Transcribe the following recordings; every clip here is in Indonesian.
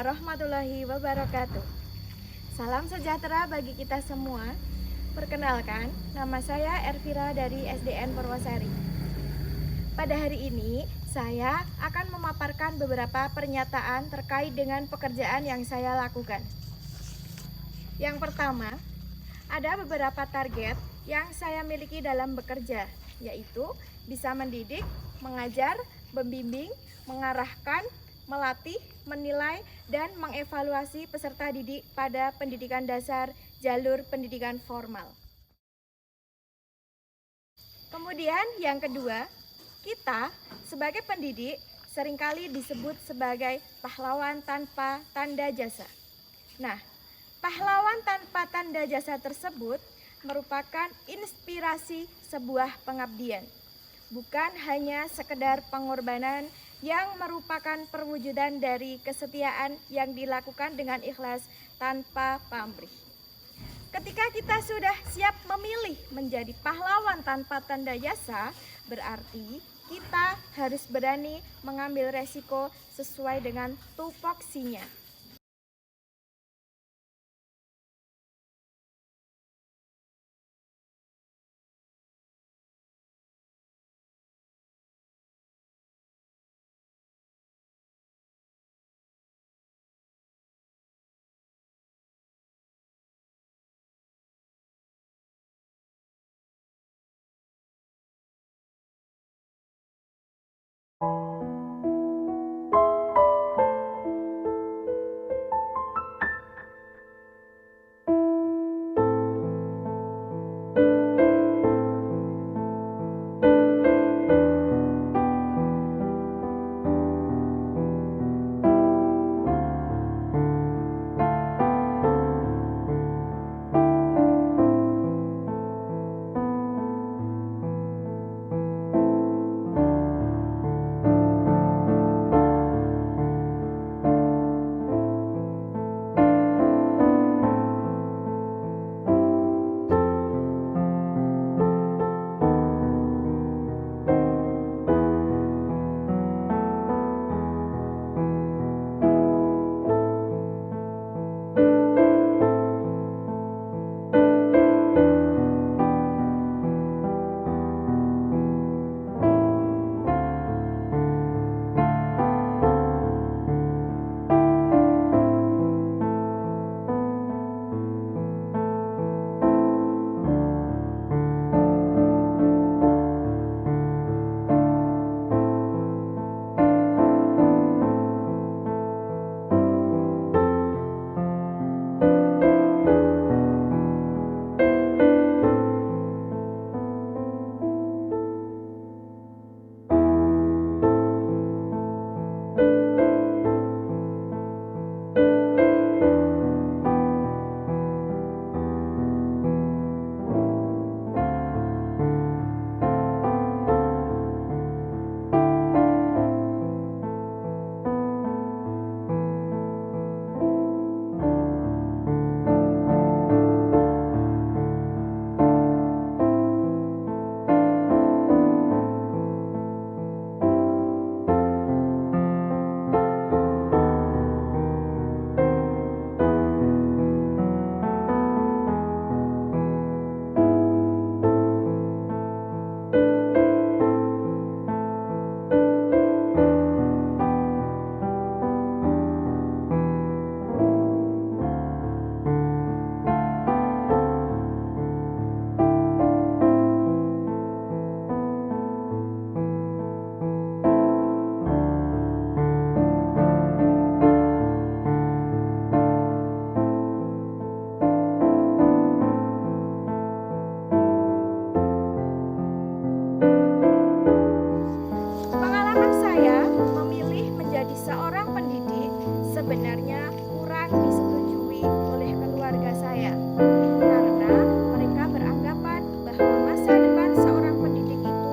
warahmatullahi wabarakatuh. Salam sejahtera bagi kita semua. Perkenalkan, nama saya Ervira dari SDN Purwosari. Pada hari ini, saya akan memaparkan beberapa pernyataan terkait dengan pekerjaan yang saya lakukan. Yang pertama, ada beberapa target yang saya miliki dalam bekerja, yaitu bisa mendidik, mengajar, membimbing, mengarahkan, melatih, menilai, dan mengevaluasi peserta didik pada pendidikan dasar jalur pendidikan formal. Kemudian yang kedua, kita sebagai pendidik seringkali disebut sebagai pahlawan tanpa tanda jasa. Nah, pahlawan tanpa tanda jasa tersebut merupakan inspirasi sebuah pengabdian, bukan hanya sekedar pengorbanan yang merupakan perwujudan dari kesetiaan yang dilakukan dengan ikhlas tanpa pamrih. Ketika kita sudah siap memilih menjadi pahlawan tanpa tanda jasa, berarti kita harus berani mengambil resiko sesuai dengan tupoksinya. Sebenarnya kurang disetujui oleh keluarga saya karena mereka beranggapan bahwa masa depan seorang pendidik itu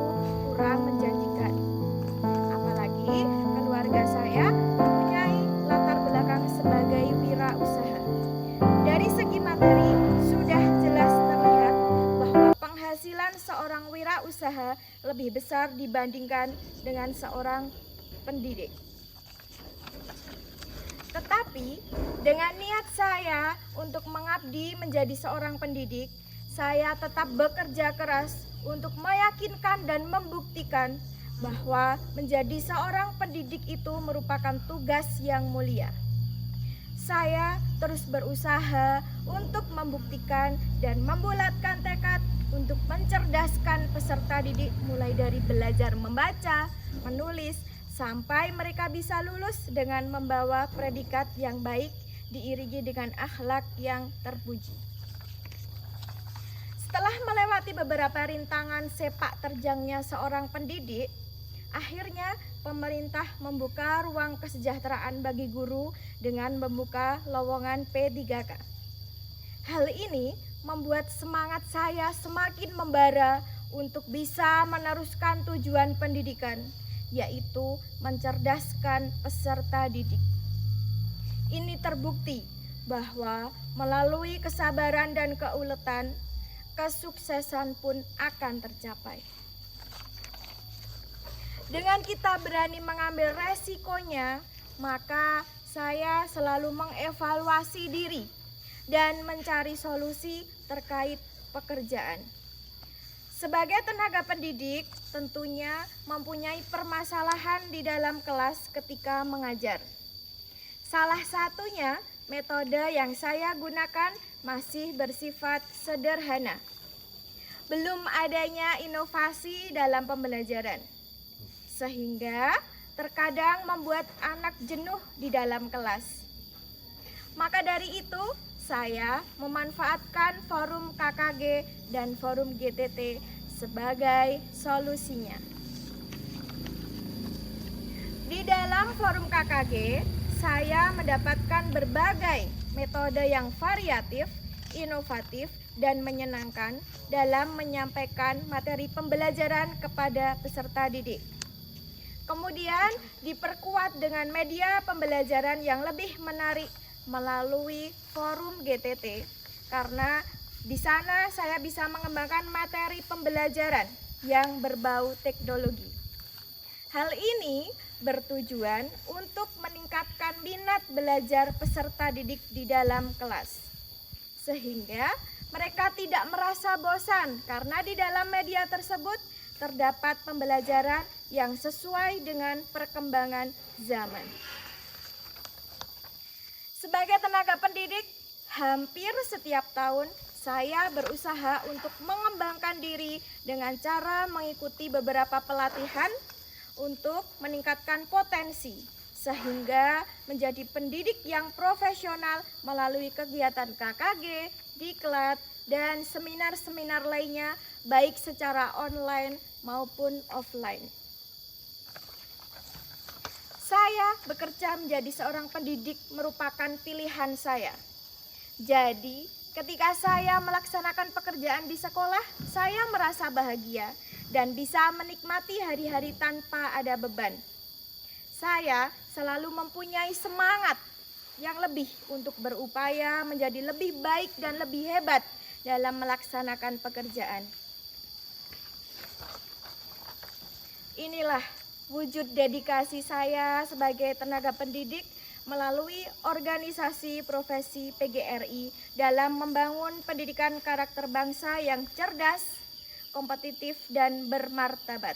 kurang menjanjikan. Apalagi keluarga saya mempunyai latar belakang sebagai wirausaha. Dari segi materi sudah jelas terlihat bahwa penghasilan seorang wirausaha lebih besar dibandingkan dengan seorang pendidik. Tetapi dengan niat saya untuk mengabdi menjadi seorang pendidik, saya tetap bekerja keras untuk meyakinkan dan membuktikan bahwa menjadi seorang pendidik itu merupakan tugas yang mulia. Saya terus berusaha untuk membuktikan dan membulatkan tekad untuk mencerdaskan peserta didik mulai dari belajar membaca, menulis, sampai mereka bisa lulus dengan membawa predikat yang baik diiringi dengan akhlak yang terpuji. Setelah melewati beberapa rintangan sepak terjangnya seorang pendidik, akhirnya pemerintah membuka ruang kesejahteraan bagi guru dengan membuka lowongan P3K. Hal ini membuat semangat saya semakin membara untuk bisa meneruskan tujuan pendidikan, yaitu mencerdaskan peserta didik. Ini terbukti bahwa melalui kesabaran dan keuletan, kesuksesan pun akan tercapai. Dengan kita berani mengambil resikonya, maka saya selalu mengevaluasi diri dan mencari solusi terkait pekerjaan. Sebagai tenaga pendidik, tentunya mempunyai permasalahan di dalam kelas ketika mengajar. Salah satunya, metode yang saya gunakan masih bersifat sederhana. Belum adanya inovasi dalam pembelajaran, sehingga terkadang membuat anak jenuh di dalam kelas. Maka dari itu, saya memanfaatkan forum KKG dan forum GTT sebagai solusinya. Di dalam forum KKG, saya mendapatkan berbagai metode yang variatif, inovatif, dan menyenangkan dalam menyampaikan materi pembelajaran kepada peserta didik. Kemudian diperkuat dengan media pembelajaran yang lebih menarik melalui forum GTT, karena di sana saya bisa mengembangkan materi pembelajaran yang berbau teknologi. Hal ini bertujuan untuk meningkatkan minat belajar peserta didik di dalam kelas, sehingga mereka tidak merasa bosan karena di dalam media tersebut terdapat pembelajaran yang sesuai dengan perkembangan zaman. Sebagai tenaga pendidik, hampir setiap tahun saya berusaha untuk mengembangkan diri dengan cara mengikuti beberapa pelatihan untuk meningkatkan potensi, sehingga menjadi pendidik yang profesional melalui kegiatan KKG, diklat, dan seminar-seminar lainnya, baik secara online maupun offline. Saya bekerja menjadi seorang pendidik merupakan pilihan saya. Jadi, ketika saya melaksanakan pekerjaan di sekolah, saya merasa bahagia dan bisa menikmati hari-hari tanpa ada beban. Saya selalu mempunyai semangat yang lebih untuk berupaya menjadi lebih baik dan lebih hebat dalam melaksanakan pekerjaan. Inilah wujud dedikasi saya sebagai tenaga pendidik melalui organisasi profesi PGRI dalam membangun pendidikan karakter bangsa yang cerdas, kompetitif, dan bermartabat.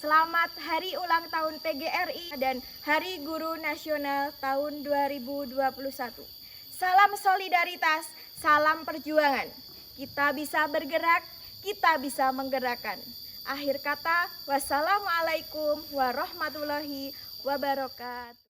Selamat Hari Ulang Tahun PGRI dan Hari Guru Nasional tahun 2021. Salam solidaritas, salam perjuangan. Kita bisa bergerak, kita bisa menggerakkan. Akhir kata, wassalamualaikum warahmatullahi wabarakatuh.